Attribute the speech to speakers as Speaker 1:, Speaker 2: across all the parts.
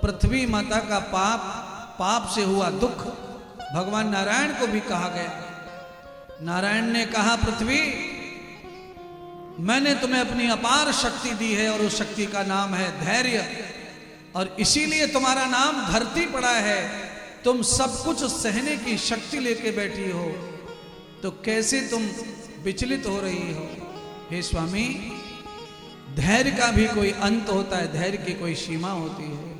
Speaker 1: पृथ्वी माता का पाप से हुआ दुख भगवान नारायण को भी कहा गया। नारायण ने कहा, पृथ्वी मैंने तुम्हें अपनी अपार शक्ति दी है और उस शक्ति का नाम है धैर्य, और इसीलिए तुम्हारा नाम धरती पड़ा है। तुम सब कुछ सहने की शक्ति लेके बैठी हो, तो कैसे तुम विचलित हो रही हो? हे स्वामी, धैर्य का भी कोई अंत होता है, धैर्य की कोई सीमा होती है।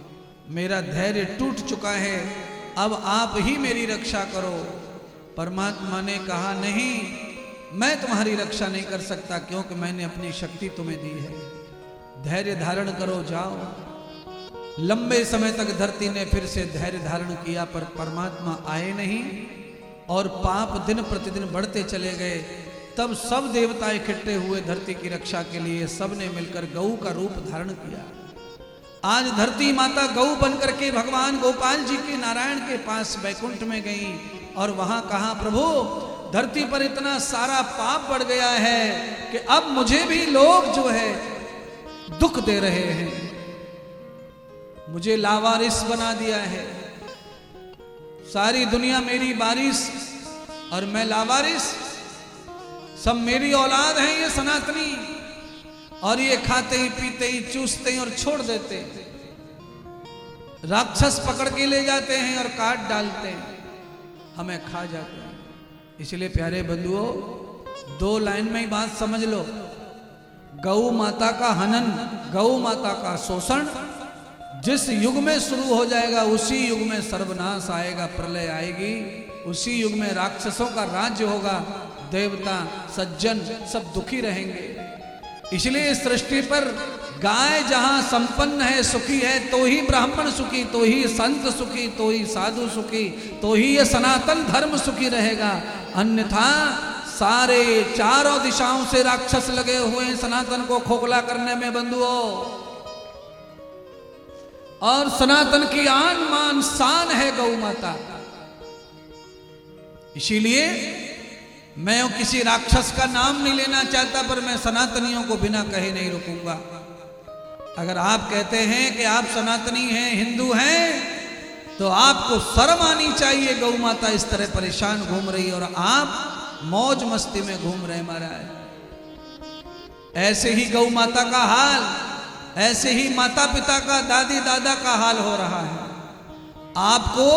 Speaker 1: मेरा धैर्य टूट चुका है, अब आप ही मेरी रक्षा करो। परमात्मा ने कहा, नहीं, मैं तुम्हारी रक्षा नहीं कर सकता, क्योंकि मैंने अपनी शक्ति तुम्हें दी है। धैर्य धारण करो, जाओ। लंबे समय तक धरती ने फिर से धैर्य धारण किया, पर परमात्मा आए नहीं और पाप दिन प्रतिदिन बढ़ते चले गए। तब सब देवता इकट्ठे हुए धरती की रक्षा के लिए, सब ने मिलकर गौ का रूप धारण किया। आज धरती माता गौ बनकर के भगवान गोपाल जी के नारायण के पास बैकुंठ में गई और वहां कहा, प्रभु धरती पर इतना सारा पाप बढ़ गया है कि अब मुझे भी लोग जो है दुख दे रहे हैं, मुझे लावारिस बना दिया है। सारी दुनिया मेरी बारिश और मैं लावारिस, सब मेरी औलाद है ये सनातनी, और ये खाते ही पीते ही चूसते ही और छोड़ देते हैं। राक्षस पकड़ के ले जाते हैं और काट डालते हैं, हमें खा जाते हैं। इसलिए प्यारे बंधुओं, दो लाइन में ही बात समझ लो। गौ माता का हनन, गौ माता का शोषण जिस युग में शुरू हो जाएगा, उसी युग में सर्वनाश आएगा, प्रलय आएगी। उसी युग में राक्षसों का राज्य होगा, देवता सज्जन सब दुखी रहेंगे। इसलिए इस सृष्टि पर गाय जहां संपन्न है, सुखी है, तो ही ब्राह्मण सुखी, तो ही संत सुखी, तो ही साधु सुखी, तो ही ये सनातन धर्म सुखी रहेगा। अन्यथा सारे चारों दिशाओं से राक्षस लगे हुए हैं सनातन को खोखला करने में बंधुओं। और सनातन की आन मान शान है गौ माता। इसीलिए मैं किसी राक्षस का नाम नहीं लेना चाहता, पर मैं सनातनियों को बिना कहे नहीं रुकूंगा। अगर आप कहते हैं कि आप सनातनी हैं, हिंदू हैं, तो आपको शर्म आनी चाहिए। गौ माता इस तरह परेशान घूम रही और आप मौज मस्ती में घूम रहे महाराज। ऐसे ही गौ माता का हाल, ऐसे ही माता पिता का, दादी दादा का हाल हो रहा है। आपको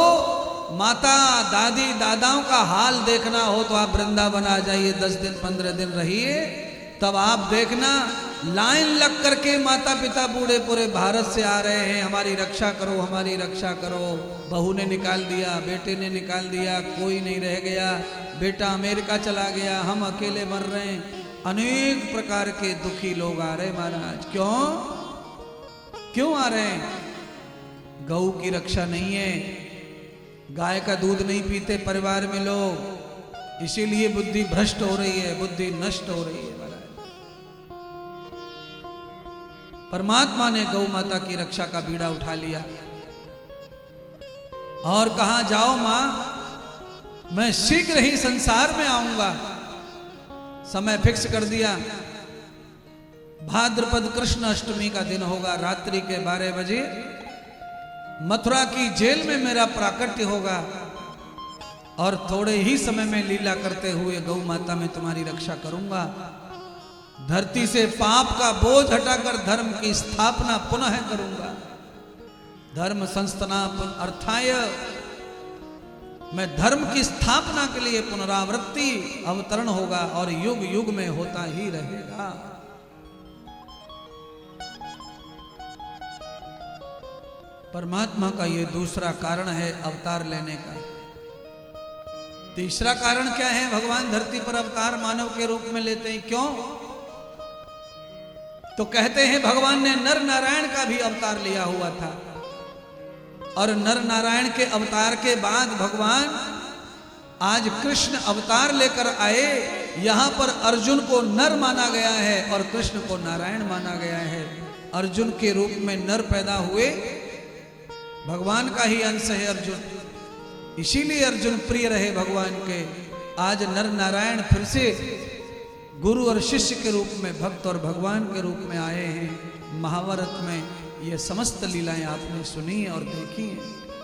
Speaker 1: माता दादी दादाओं का हाल देखना हो तो आप वृंदावन आ जाइए, 10 दिन 15 दिन रहिए, तब आप देखना लाइन लग करके माता पिता बूढ़े पूरे भारत से आ रहे हैं, हमारी रक्षा करो, हमारी रक्षा करो। बहू ने निकाल दिया, बेटे ने निकाल दिया, कोई नहीं रह गया, बेटा अमेरिका चला गया, हम अकेले मर रहे हैं। अनेक प्रकार के दुखी लोग आ रहे महाराज। क्यों आ रहे हैं? गौ की रक्षा नहीं है, गाय का दूध नहीं पीते परिवार में लोग, इसीलिए बुद्धि भ्रष्ट हो रही है, बुद्धि नष्ट हो रही है महाराज। परमात्मा ने गौ माता की रक्षा का बीड़ा उठा लिया और कहा, जाओ मां, मैं शीघ्र ही संसार में आऊंगा। समय फिक्स कर दिया, भाद्रपद कृष्ण अष्टमी का दिन होगा, रात्रि के 12 बजे मथुरा की जेल में मेरा प्राकट्य होगा और थोड़े ही समय में लीला करते हुए गौ माता में तुम्हारी रक्षा करूंगा। धरती से पाप का बोझ हटाकर धर्म की स्थापना पुनः करूंगा। धर्म संस्थापन अर्थाय, मैं धर्म की स्थापना के लिए पुनरावृत्ति अवतरण होगा और युग युग में होता ही रहेगा। परमात्मा का यह दूसरा कारण है अवतार लेने का। तीसरा कारण क्या है? भगवान धरती पर अवतार मानव के रूप में लेते हैं। क्यों? तो कहते हैं भगवान ने नर नारायण का भी अवतार लिया हुआ था, और नर नारायण के अवतार के बाद भगवान आज कृष्ण अवतार लेकर आए। यहां पर अर्जुन को नर माना गया है और कृष्ण को नारायण माना गया है। अर्जुन के रूप में नर पैदा हुए, भगवान का ही अंश है अर्जुन, इसीलिए अर्जुन प्रिय रहे भगवान के। आज नर नारायण फिर से गुरु और शिष्य के रूप में, भक्त और भगवान के रूप में आए हैं। महाभारत में ये समस्त लीलाएं आपने सुनी और देखी हैं।